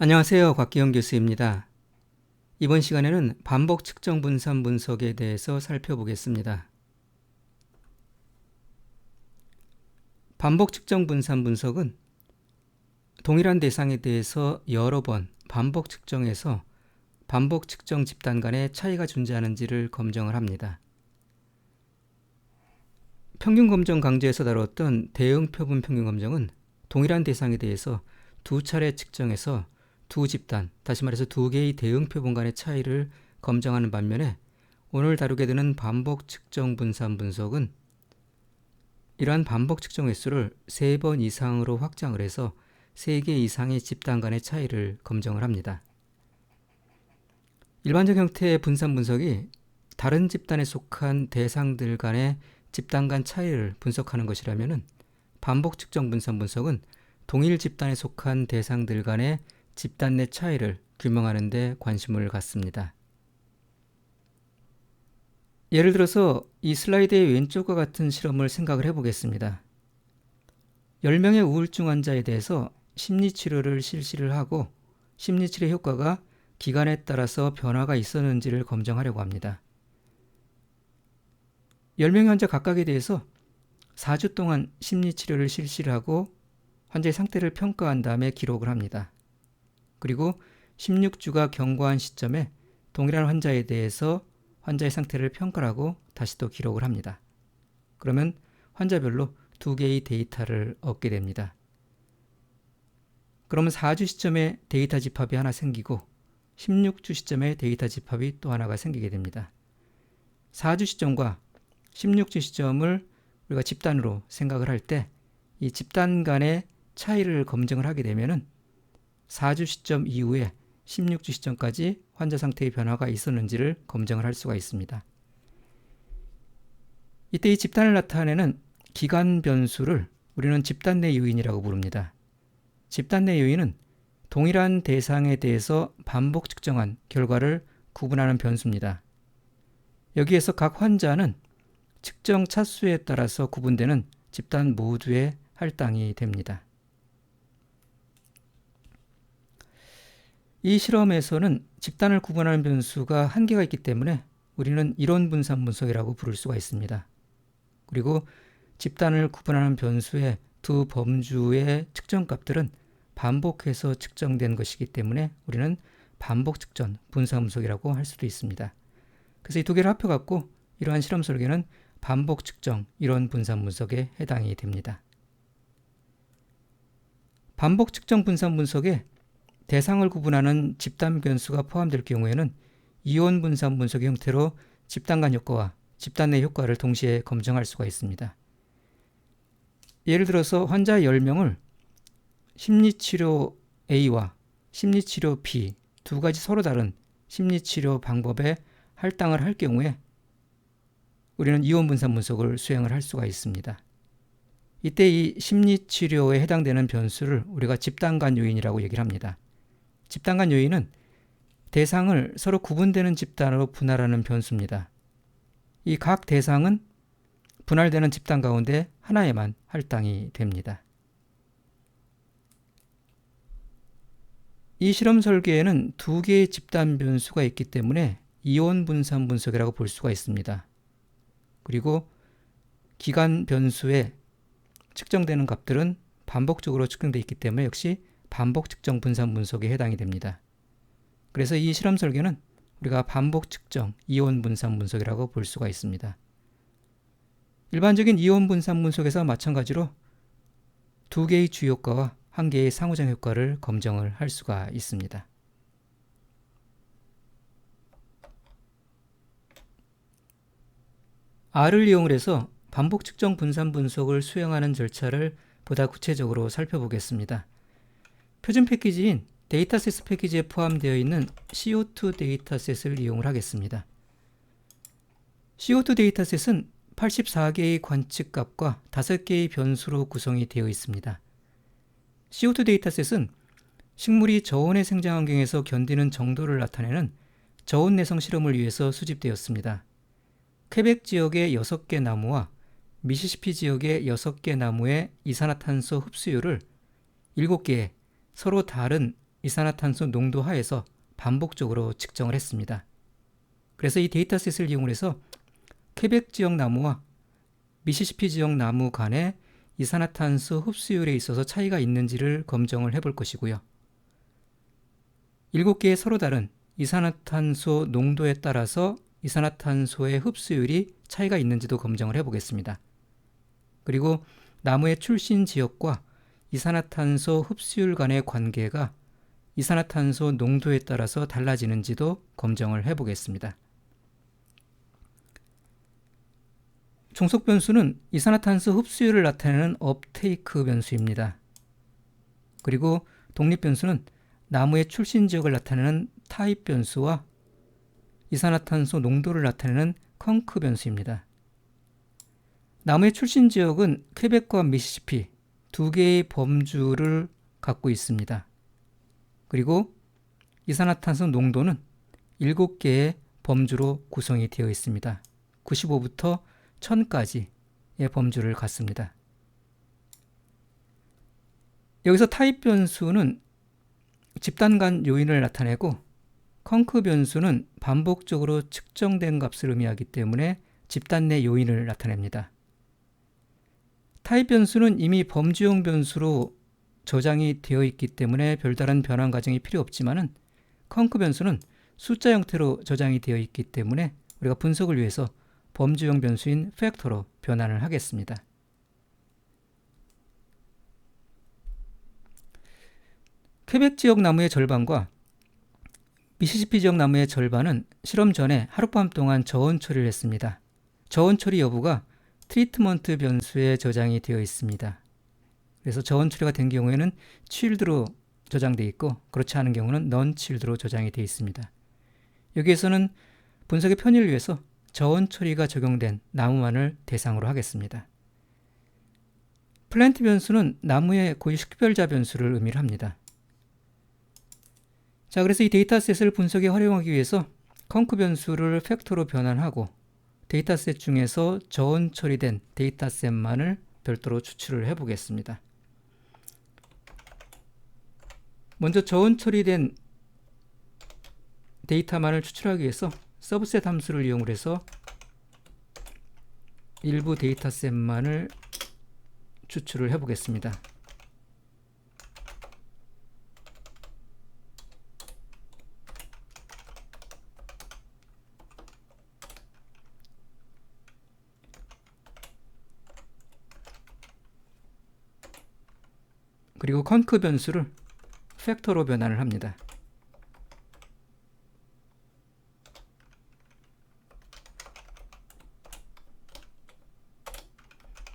안녕하세요. 곽기영 교수입니다. 이번 시간에는 반복 측정 분산 분석에 대해서 살펴보겠습니다. 반복 측정 분산 분석은 동일한 대상에 대해서 여러 번 반복 측정해서 반복 측정 집단 간의 차이가 존재하는지를 검증을 합니다. 평균 검정 강좌에서 다뤘던 대응 표본 평균 검정은 동일한 대상에 대해서 두 차례 측정해서 두 집단, 다시 말해서 두 개의 대응 표본 간의 차이를 검증하는 반면에 오늘 다루게 되는 반복 측정 분산 분석은 이러한 반복 측정 횟수를 3번 이상으로 확장을 해서 3개 이상의 집단 간의 차이를 검증을 합니다. 일반적 형태의 분산 분석이 다른 집단에 속한 대상들 간의 집단 간 차이를 분석하는 것이라면 반복 측정 분산 분석은 동일 집단에 속한 대상들 간의 집단 내 차이를 규명하는 데 관심을 갖습니다. 예를 들어서 이 슬라이드의 왼쪽과 같은 실험을 생각을 해보겠습니다. 10명의 우울증 환자에 대해서 심리치료를 실시를 하고 심리치료 효과가 기간에 따라서 변화가 있었는지를 검증하려고 합니다. 10명의 환자 각각에 대해서 4주 동안 심리치료를 실시를 하고 환자의 상태를 평가한 다음에 기록을 합니다. 그리고 16주가 경과한 시점에 동일한 환자에 대해서 환자의 상태를 평가하고 다시 또 기록을 합니다. 그러면 환자별로 2개의 데이터를 얻게 됩니다. 그러면 4주 시점에 데이터 집합이 하나 생기고 16주 시점에 데이터 집합이 또 하나가 생기게 됩니다. 4주 시점과 16주 시점을 우리가 집단으로 생각을 할 때 이 집단 간의 차이를 검증을 하게 되면은 4주 시점 이후에 16주 시점까지 환자 상태의 변화가 있었는지를 검증을 할 수가 있습니다. 이때 이 집단을 나타내는 기간 변수를 우리는 집단 내 요인이라고 부릅니다. 집단 내 요인은 동일한 대상에 대해서 반복 측정한 결과를 구분하는 변수입니다. 여기에서 각 환자는 측정 차수에 따라서 구분되는 집단 모두의 할당이 됩니다. 이 실험에서는 집단을 구분하는 변수가 한계가 있기 때문에 우리는 이론 분산 분석이라고 부를 수가 있습니다. 그리고 집단을 구분하는 변수의 두 범주의 측정값들은 반복해서 측정된 것이기 때문에 우리는 반복 측정 분산 분석이라고 할 수도 있습니다. 그래서 이 두 개를 합쳐갖고 이러한 실험 설계는 반복 측정 이론 분산 분석에 해당이 됩니다. 반복 측정 분산 분석에 대상을 구분하는 집단 변수가 포함될 경우에는 이온 분산 분석의 형태로 집단 간 효과와 집단 내 효과를 동시에 검증할 수가 있습니다. 예를 들어서 환자 10명을 심리치료 A와 심리치료 B 두 가지 서로 다른 심리치료 방법에 할당을 할 경우에 우리는 이온 분산 분석을 수행을 할 수가 있습니다. 이때 이 심리치료에 해당되는 변수를 우리가 집단 간 요인이라고 얘기를 합니다. 집단 간 요인은 대상을 서로 구분되는 집단으로 분할하는 변수입니다. 이 각 대상은 분할되는 집단 가운데 하나에만 할당이 됩니다. 이 실험 설계에는 두 개의 집단 변수가 있기 때문에 이온 분산 분석이라고 볼 수가 있습니다. 그리고 기간 변수에 측정되는 값들은 반복적으로 측정되어 있기 때문에 역시 반복 측정 분산 분석에 해당이 됩니다. 그래서 이 실험 설계는 우리가 반복 측정 이온 분산 분석이라고 볼 수가 있습니다. 일반적인 이온 분산 분석에서 마찬가지로 두 개의 주효과와 한 개의 상호작 효과를 검증을 할 수가 있습니다. R을 이용을 해서 반복 측정 분산 분석을 수행하는 절차를 보다 구체적으로 살펴보겠습니다. 표준 패키지인 데이터셋 패키지에 포함되어 있는 CO2 데이터셋을 이용을 하겠습니다. CO2 데이터셋은 84개의 관측값과 5개의 변수로 구성이 되어 있습니다. CO2 데이터셋은 식물이 저온의 생장 환경에서 견디는 정도를 나타내는 저온 내성 실험을 위해서 수집되었습니다. 퀘벡 지역의 6개 나무와 미시시피 지역의 6개 나무의 이산화탄소 흡수율을 7개의 서로 다른 이산화탄소 농도 하에서 반복적으로 측정을 했습니다. 그래서 이 데이터셋을 이용해서 퀘벡 지역 나무와 미시시피 지역 나무 간의 이산화탄소 흡수율에 있어서 차이가 있는지를 검증을 해볼 것이고요. 7개의 서로 다른 이산화탄소 농도에 따라서 이산화탄소의 흡수율이 차이가 있는지도 검증을 해보겠습니다. 그리고 나무의 출신 지역과 이산화탄소 흡수율 간의 관계가 이산화탄소 농도에 따라서 달라지는지도 검증을 해보겠습니다. 종속 변수는 이산화탄소 흡수율을 나타내는 업테이크 변수입니다. 그리고 독립 변수는 나무의 출신 지역을 나타내는 타입 변수와 이산화탄소 농도를 나타내는 컹크 변수입니다. 나무의 출신 지역은 퀘벡과 미시시피 두 개의 범주를 갖고 있습니다. 그리고 이산화탄소 농도는 7개의 범주로 구성이 되어 있습니다. 95부터 1000까지의 범주를 갖습니다. 여기서 타입 변수는 집단 간 요인을 나타내고 컹크 변수는 반복적으로 측정된 값을 의미하기 때문에 집단 내 요인을 나타냅니다. 타입 변수는 이미 범주형 변수로 저장이 되어 있기 때문에 별다른 변환 과정이 필요 없지만은 컹크 변수는 숫자 형태로 저장이 되어 있기 때문에 우리가 분석을 위해서 범주형 변수인 팩터로 변환을 하겠습니다. 퀘벡 지역 나무의 절반과 미시시피 지역 나무의 절반은 실험 전에 하룻밤 동안 저온 처리를 했습니다. 저온 처리 여부가 트리트먼트 변수에 저장이 되어 있습니다. 그래서 저온 처리가 된 경우에는 chilled로 저장되어 있고 그렇지 않은 경우는 non-chilled로 저장이 되어 있습니다. 여기에서는 분석의 편의를 위해서 저온 처리가 적용된 나무만을 대상으로 하겠습니다. 플랜트 변수는 나무의 고유 식별자 변수를 의미를 합니다. 자, 그래서 이 데이터셋을 분석에 활용하기 위해서 컹크 변수를 팩터로 변환하고 데이터셋 중에서 저온 처리된 데이터셋만을 별도로 추출을 해보겠습니다. 먼저 저온 처리된 데이터만을 추출하기 위해서 서브셋 함수를 이용해서 일부 데이터셋만을 추출을 해보겠습니다. 그리고 컹크 변수를 팩터로 변환을 합니다.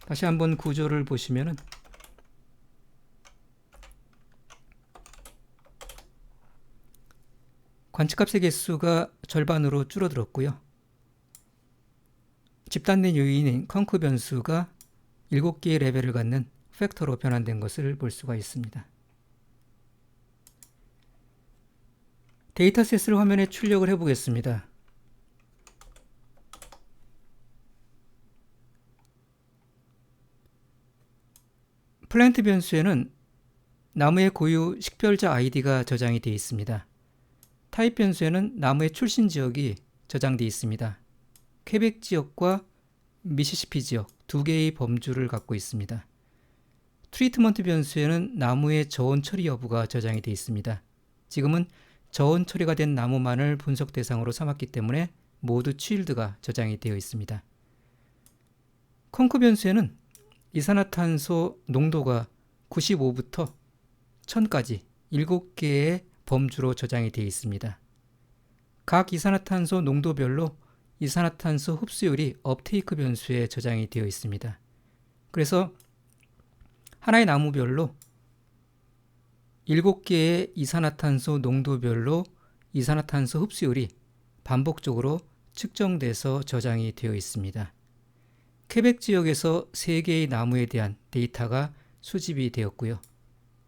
다시 한번 구조를 보시면은 관측값의 개수가 절반으로 줄어들었고요. 집단 내 요인인 컹크 변수가 7개의 레벨을 갖는 팩터로 변환된 것을 볼 수가 있습니다. 데이터셋을 화면에 출력을 해보겠습니다. 플랜트 변수에는 나무의 고유 식별자 아이디가 저장이 되어 있습니다. 타입 변수에는 나무의 출신 지역이 저장되어 있습니다. 퀘벡 지역과 미시시피 지역 두 개의 범주를 갖고 있습니다. 트리트먼트 변수에는 나무의 저온 처리 여부가 저장이 되어 있습니다. 지금은 저온 처리가 된 나무만을 분석 대상으로 삼았기 때문에 모두 chilled가 저장이 되어 있습니다. 컹크 변수에는 이산화탄소 농도가 95부터 1000까지 7개의 범주로 저장이 되어 있습니다. 각 이산화탄소 농도별로 이산화탄소 흡수율이 업테이크 변수에 저장이 되어 있습니다. 그래서 하나의 나무별로 7개의 이산화탄소 농도별로 이산화탄소 흡수율이 반복적으로 측정돼서 저장이 되어 있습니다. 퀘벡 지역에서 3개의 나무에 대한 데이터가 수집이 되었고요.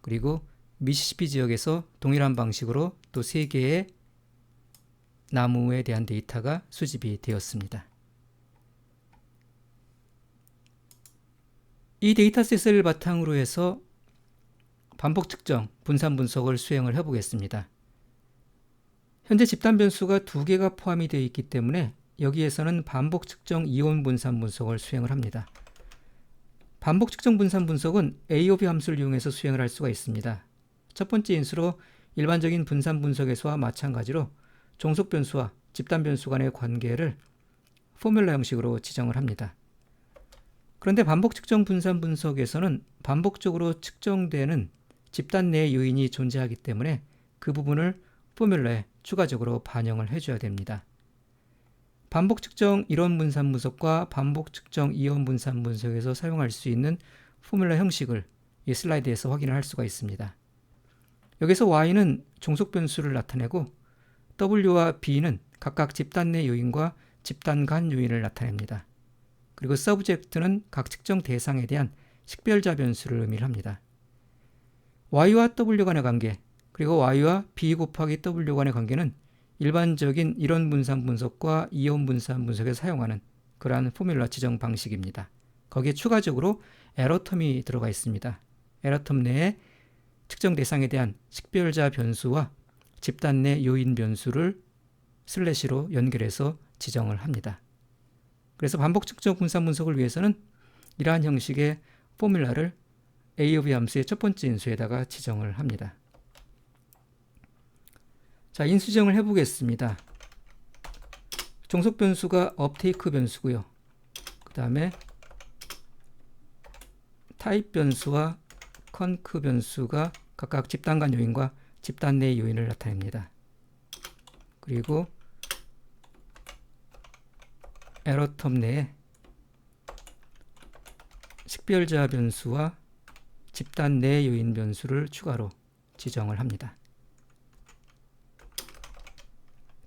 그리고 미시시피 지역에서 동일한 방식으로 또 3개의 나무에 대한 데이터가 수집이 되었습니다. 이 데이터셋을 바탕으로 해서 반복 측정, 분산 분석을 수행을 해보겠습니다. 현재 집단 변수가 2개가 포함이 되어 있기 때문에 여기에서는 반복 측정 이온 분산 분석을 수행을 합니다. 반복 측정 분산 분석은 A of 함수를 이용해서 수행을 할 수가 있습니다. 첫 번째 인수로 일반적인 분산 분석에서와 마찬가지로 종속 변수와 집단 변수 간의 관계를 포뮬러 형식으로 지정을 합니다. 그런데 반복 측정 분산 분석에서는 반복적으로 측정되는 집단 내의 요인이 존재하기 때문에 그 부분을 포뮬러에 추가적으로 반영을 해줘야 됩니다. 반복 측정 이론 분산 분석과 반복 측정 이온 분산 분석에서 사용할 수 있는 포뮬러 형식을 이 슬라이드에서 확인을 할 수가 있습니다. 여기서 y는 종속 변수를 나타내고 w와 b는 각각 집단 내 요인과 집단 간 요인을 나타냅니다. 그리고 서브젝트는 각 측정 대상에 대한 식별자 변수를 의미를 합니다. y와 w 간의 관계, 그리고 y와 b 곱하기 w 간의 관계는 일반적인 이론 분산 분석과 이온 분산 분석에 사용하는 그러한 포뮬러 지정 방식입니다. 거기에 추가적으로 에러텀이 들어가 있습니다. 에러텀 내에 측정 대상에 대한 식별자 변수와 집단 내 요인 변수를 슬래시로 연결해서 지정을 합니다. 그래서 반복 측정 분산 분석을 위해서는 이러한 형식의 포뮬러를 A of 함수의 첫 번째 인수에다가 지정을 합니다. 자, 인수정을 해보겠습니다. 종속 변수가 업테이크 변수고요. 그 다음에 타입 변수와 컨크 변수가 각각 집단 간 요인과 집단 내 요인을 나타냅니다. 그리고 에러텀 내에 식별자 변수와 집단 내 요인 변수를 추가로 지정을 합니다.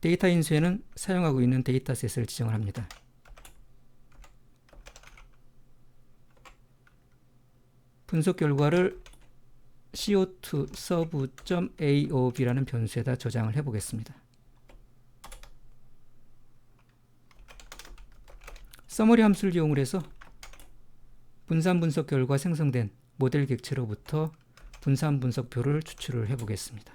데이터 인수에는 사용하고 있는 데이터셋을 지정을 합니다. 분석 결과를 co2 sub.aof이라는 변수에다 저장을 해보겠습니다. 서머리 함수를 이용을 해서 분산 분석 결과 생성된 모델 객체로부터 분산 분석표를 추출을 해보겠습니다.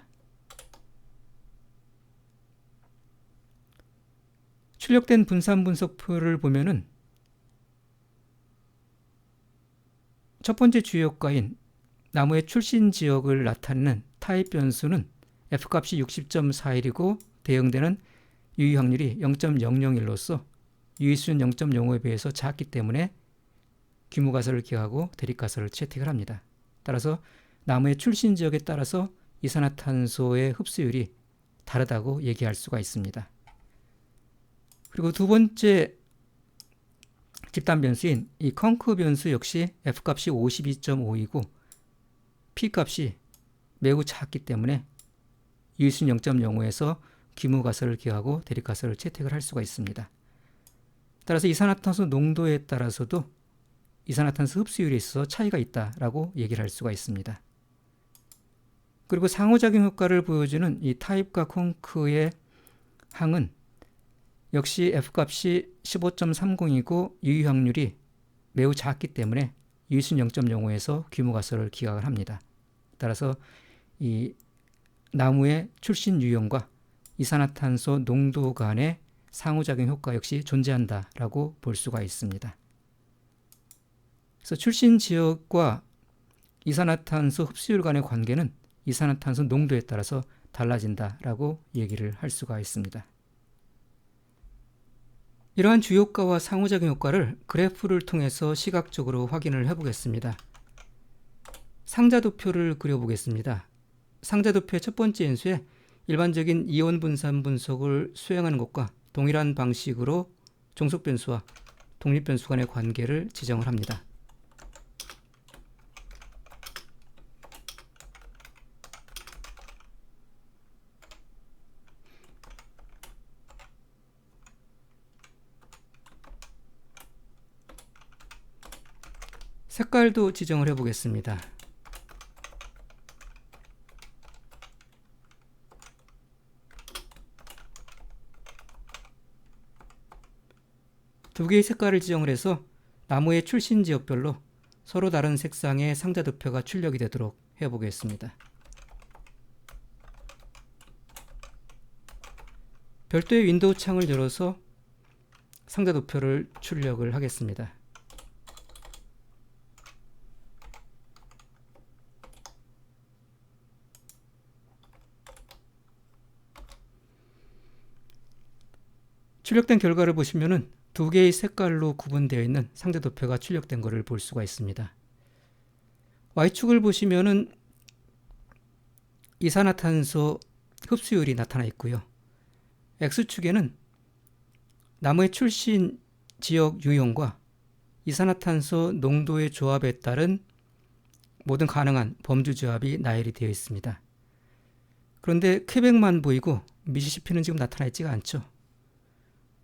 출력된 분산 분석표를 보면은 첫 번째 주요 효과인 나무의 출신 지역을 나타내는 타입 변수는 f값이 60.41이고 대응되는 유의 확률이 0.001로서 유의 수준 0.05에 비해서 작기 때문에 규모 가설을 기하고 대립 가설을 채택을 합니다. 따라서 나무의 출신 지역에 따라서 이산화탄소의 흡수율이 다르다고 얘기할 수가 있습니다. 그리고 두 번째 집단 변수인 이 컨크 변수 역시 f값이 52.5이고 p값이 매우 작기 때문에 유의수준 0.05에서 규모 가설을 기하고 대립 가설을 채택을 할 수가 있습니다. 따라서 이산화탄소 농도에 따라서도 이산화탄소 흡수율에 있어서 차이가 있다라고 얘기를 할 수가 있습니다. 그리고 상호작용 효과를 보여주는 이 타입과 컨크의 항은 역시 f값이 15.30이고 유의 확률이 매우 작기 때문에 유의수준 0.05에서 규모 가설을 기각을 합니다. 따라서 이 나무의 출신 유형과 이산화탄소 농도 간의 상호작용 효과 역시 존재한다라고 볼 수가 있습니다. 그래서 출신 지역과 이산화탄소 흡수율 간의 관계는 이산화탄소 농도에 따라서 달라진다라고 얘기를 할 수가 있습니다. 이러한 주효과와 상호작용 효과를 그래프를 통해서 시각적으로 확인을 해보겠습니다. 상자도표를 그려보겠습니다. 상자도표의 첫 번째 인수에 일반적인 이온 분산 분석을 수행하는 것과 동일한 방식으로 종속변수와 독립변수 간의 관계를 지정을 합니다. 색깔도 지정을 해보겠습니다. 두 개의 색깔을 지정을 해서 나무의 출신 지역별로 서로 다른 색상의 상자도표가 출력이 되도록 해보겠습니다. 별도의 윈도우 창을 열어서 상자 도표를 출력을 하겠습니다. 출력된 결과를 보시면은 두 개의 색깔로 구분되어 있는 상자 도표가 출력된 것을 볼 수가 있습니다. Y축을 보시면은 이산화탄소 흡수율이 나타나 있고요. X축에는 나무의 출신 지역 유형과 이산화탄소 농도의 조합에 따른 모든 가능한 범주 조합이 나열이 되어 있습니다. 그런데 퀘벡만 보이고 미시시피는 지금 나타나 있지가 않죠.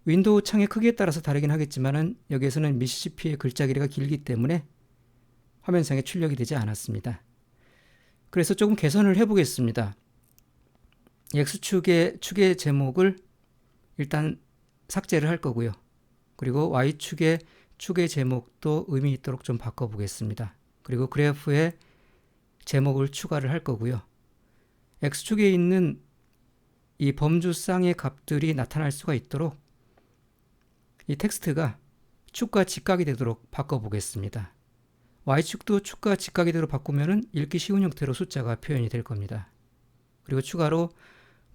윈도우 창의 크기에 따라서 다르긴 하겠지만 여기에서는 미시시피의 글자 길이가 길기 때문에 화면상에 출력이 되지 않았습니다. 그래서 조금 개선을 해보겠습니다. X축의 축의 제목을 일단 삭제를 할 거고요. 그리고 Y축의 축의 제목도 의미 있도록 좀 바꿔보겠습니다. 그리고 그래프에 제목을 추가를 할 거고요. X축에 있는 이 범주쌍의 값들이 나타날 수가 있도록 이 텍스트가 축과 직각이 되도록 바꿔보겠습니다. Y축도 축과 직각이 되도록 바꾸면 읽기 쉬운 형태로 숫자가 표현이 될 겁니다. 그리고 추가로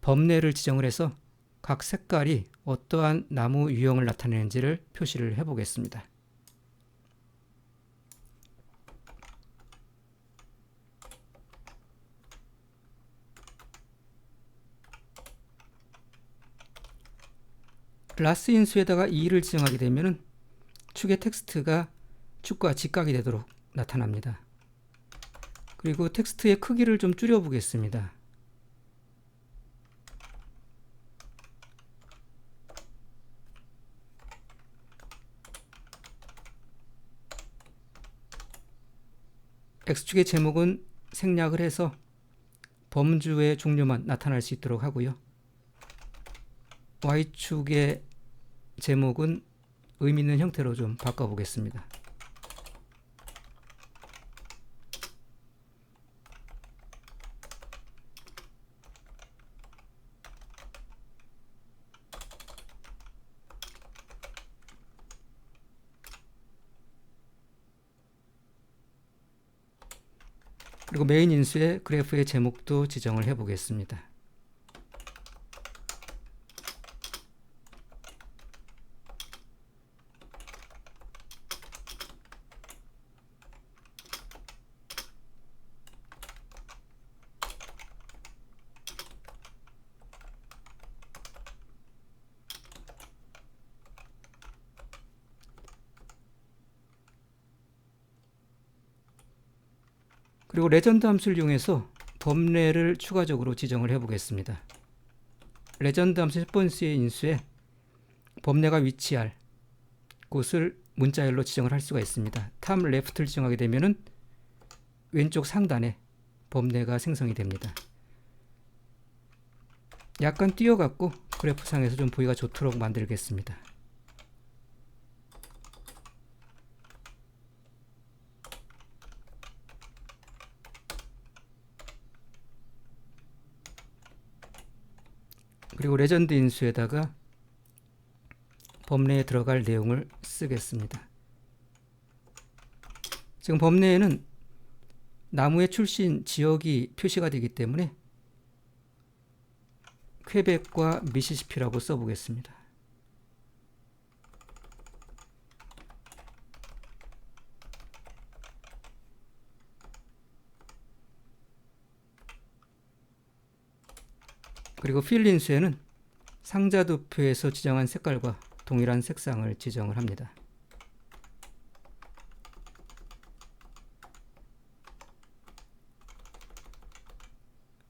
범례를 지정을 해서 각 색깔이 어떠한 나무 유형을 나타내는지를 표시를 해보겠습니다. 클래스 인수에다가 2를 지정하게 되면 축의 텍스트가 축과 직각이 되도록 나타납니다. 그리고 텍스트의 크기를 좀 줄여 보겠습니다. X축의 제목은 생략을 해서 범주의 종류만 나타날 수 있도록 하고요. Y축의 제목은 의미 있는 형태로 좀 바꿔보겠습니다. 그리고 메인 인수에 그래프의 제목도 지정을 해보겠습니다. 그리고 레전드 함수를 이용해서 범례를 추가적으로 지정을 해보겠습니다. 레전드 함수 첫 번째 인수에 범례가 위치할 곳을 문자열로 지정을 할 수가 있습니다. 탑 레프트를 지정하게 되면 왼쪽 상단에 범례가 생성이 됩니다. 약간 띄어갖고 그래프상에서 좀 보기가 좋도록 만들겠습니다. 그리고 레전드 인수에다가 범례에 들어갈 내용을 쓰겠습니다. 지금 범례에는 나무의 출신 지역이 표시가 되기 때문에 퀘벡과 미시시피라고 써보겠습니다. 그리고 필 인수에는 상자 도표에서 지정한 색깔과 동일한 색상을 지정을 합니다.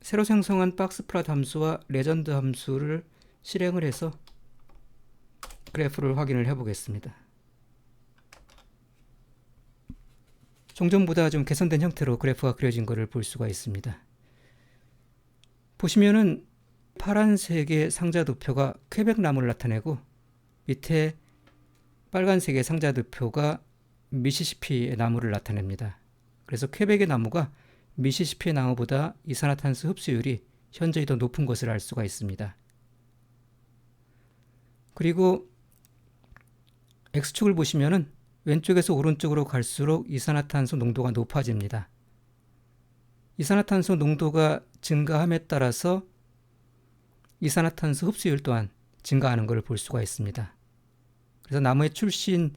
새로 생성한 박스플롯 함수와 레전드 함수를 실행을 해서 그래프를 확인을 해 보겠습니다. 종전보다 좀 개선된 형태로 그래프가 그려진 것을 볼 수가 있습니다. 보시면은 파란색의 상자 도표가 퀘벡 나무를 나타내고 밑에 빨간색의 상자 도표가 미시시피의 나무를 나타냅니다. 그래서 퀘벡의 나무가 미시시피의 나무보다 이산화탄소 흡수율이 현저히 더 높은 것을 알 수가 있습니다. 그리고 X축을 보시면은 왼쪽에서 오른쪽으로 갈수록 이산화탄소 농도가 높아집니다. 이산화탄소 농도가 증가함에 따라서 이산화탄소 흡수율 또한 증가하는 것을 볼 수가 있습니다. 그래서 나무의 출신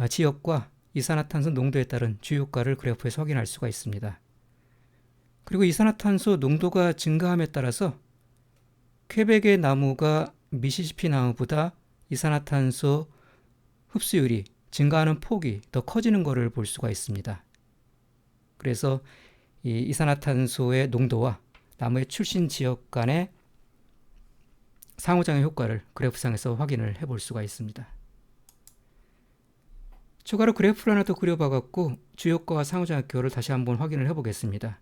지역과 이산화탄소 농도에 따른 주요효과를 그래프에서 확인할 수가 있습니다. 그리고 이산화탄소 농도가 증가함에 따라서 퀘벡의 나무가 미시시피 나무보다 이산화탄소 흡수율이 증가하는 폭이 더 커지는 것을 볼 수가 있습니다. 그래서 이 이산화탄소의 농도와 나무의 출신 지역 간의 상호작용 효과를 그래프상에서 확인을 해볼 수가 있습니다. 추가로 그래프를 하나 더 그려봐갖고 주요효과와 상호작용 효과를 다시 한번 확인을 해보겠습니다.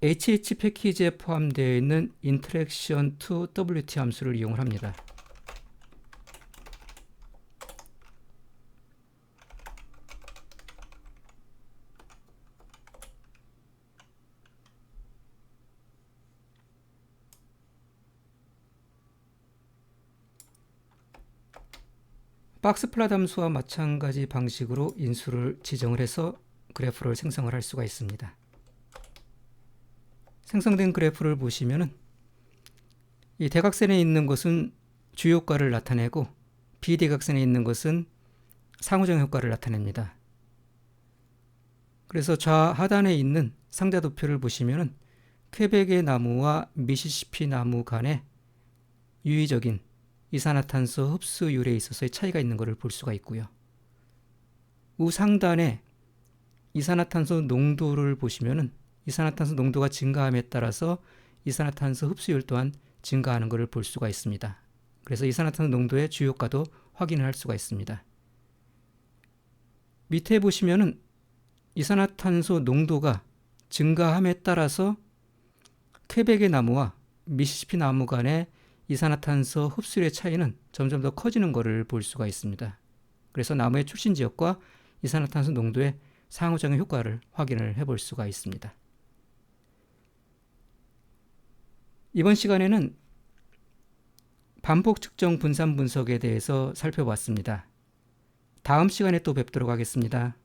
HH 패키지에 포함되어 있는 인터랙션 to WT 함수를 이용을 합니다. 박스 플롯 함수와 마찬가지 방식으로 인수를 지정을 해서 그래프를 생성을 할 수가 있습니다. 생성된 그래프를 보시면은 이 대각선에 있는 것은 주요효과를 나타내고 비대각선에 있는 것은 상호작용 효과를 나타냅니다. 그래서 좌하단에 있는 상대도표를 보시면은 퀘벡의 나무와 미시시피 나무 간의 유의적인 이산화탄소 흡수율에 있어서의 차이가 있는 것을 볼 수가 있고요. 우상단에 이산화탄소 농도를 보시면은 이산화탄소 농도가 증가함에 따라서 이산화탄소 흡수율 또한 증가하는 것을 볼 수가 있습니다. 그래서 이산화탄소 농도의 주요효과도 확인을 할 수가 있습니다. 밑에 보시면은 이산화탄소 농도가 증가함에 따라서 퀘벡의 나무와 미시시피 나무 간의 이산화탄소 흡수율의 차이는 점점 더 커지는 것을 볼 수가 있습니다. 그래서 나무의 출신 지역과 이산화탄소 농도의 상호작용 효과를 확인을 해볼 수가 있습니다. 이번 시간에는 반복 측정 분산 분석에 대해서 살펴봤습니다. 다음 시간에 또 뵙도록 하겠습니다.